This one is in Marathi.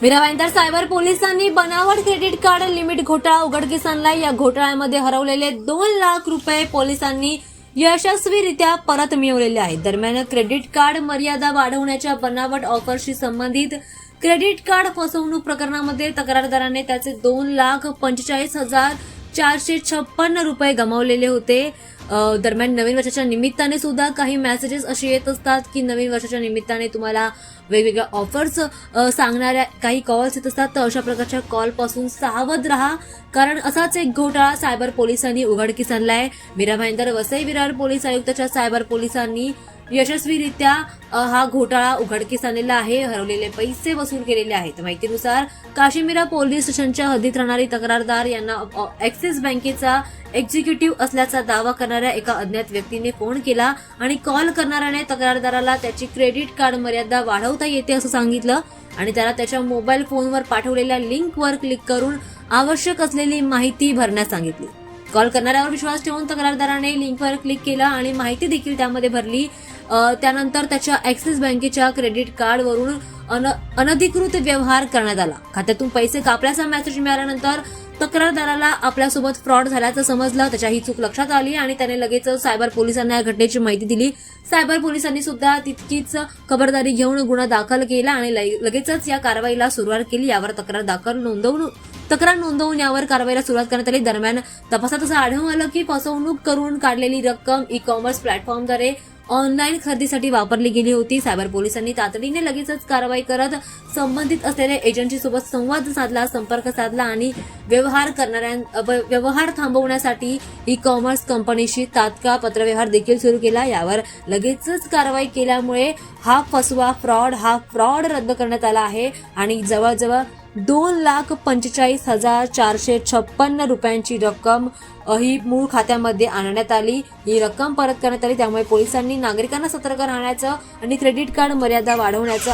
मीरा भाईंदर सायबर पोलिसांनी बनावट क्रेडिट कार्ड लिमिट घोटाळा उघडकीस आणलाय। या घोटाळ्यामध्ये हरवलेले 2 लाख रुपये पोलिसांनी यशस्वीरित्या परत मिळवलेले आहेत। दरम्यान क्रेडिट कार्ड मर्यादा वाढवण्याच्या बनावट ऑफरशी संबंधित क्रेडिट कार्ड फसवणूक प्रकरणामध्ये तक्रारदाराने त्याचे 2,45,456 रुपये गमावलेले होते। दरम्यान नवीन वर्षाच्या निमित्ताने सुद्धा काही मेसेजेस असे येत असतात की नवीन वर्षाच्या निमित्ताने तुम्हाला वेगवेगळ्या ऑफर्स सांगणाऱ्या काही कॉल्स येत असतात। तर अशा प्रकारच्या कॉल पासून सावध राहा, कारण असाच एक घोटाळा सायबर पोलिसांनी उघडकीस आणलाय। मीरा भाईंदर वसई विरार पोलीस आयुक्ताच्या सायबर पोलिसांनी यशस्वीरित्या हा घोटाळा उघडकीस आणलेला आहे। हरवलेले पैसे वसूल केलेले आहेत। माहितीनुसार काशीमीरा पोलीस स्टेशनच्या हद्दीत राहणारी तक्रारदार यांना ॲक्सिस बँकेचा एक्झिक्युटिव्ह असल्याचा दावा करणाऱ्या एका अज्ञात व्यक्तीने फोन केला आणि कॉल करणाऱ्याने तक्रारदाराला त्याची क्रेडिट कार्ड मर्यादा वाढवता येते असं सांगितलं आणि त्याला त्याच्या मोबाईल फोनवर पाठवलेल्या लिंकवर क्लिक करून आवश्यक असलेली माहिती भरण्यास सांगितली। कॉल करणाऱ्यावर विश्वास ठेवून तक्रारदाराने लिंकवर क्लिक केला आणि माहिती देखील त्यामध्ये भरली। त्यानंतर त्याच्या ॲक्सिस बँकेच्या क्रेडिट कार्डवरून अनधिकृत व्यवहार करण्यात आला। खात्यातून पैसे कापल्याचा मेसेज मिळाल्यानंतर तक्रारदाराला आपल्यासोबत फ्रॉड झाल्याचं समजलं। त्याच्या ही चूक लक्षात आली आणि त्याने लगेच सायबर पोलिसांना या घटनेची माहिती दिली। सायबर पोलिसांनी सुद्धा तितकीच खबरदारी घेऊन गुन्हा दाखल केला आणि लगेचच या कारवाईला सुरुवात केली। यावर तक्रार नोंदवून यावर कारवाईला सुरुवात करण्यात आली। दरम्यान तपासात असं आढळून आलं की फसवणूक करून काढलेली रक्कम ई-कॉमर्स प्लॅटफॉर्मद्वारे ऑनलाईन खरेदीसाठी वापरली गेली होती। सायबर पोलिसांनी तातडीने लगेचच कारवाई करत संबंधित असलेल्या एजंटशीसोबत संवाद साधला, संपर्क साधला आणि व्यवहार थांबवण्यासाठी ई-कॉमर्स कंपनीशी तात्काळ पत्रव्यवहार देखील सुरू केला। यावर लगेचच कारवाई केल्यामुळे हा फ्रॉड रद्द करण्यात आला आहे आणि जवळजवळ 2,45,456 रुपयांची रक्कम ही मूळ खात्यामध्ये आणण्यात आली। ही रक्कम परत करण्यात आली। त्यामुळे पोलिसांनी नागरिकांना सतर्क राहण्याचं आणि क्रेडिट कार्ड मर्यादा वाढवण्याचं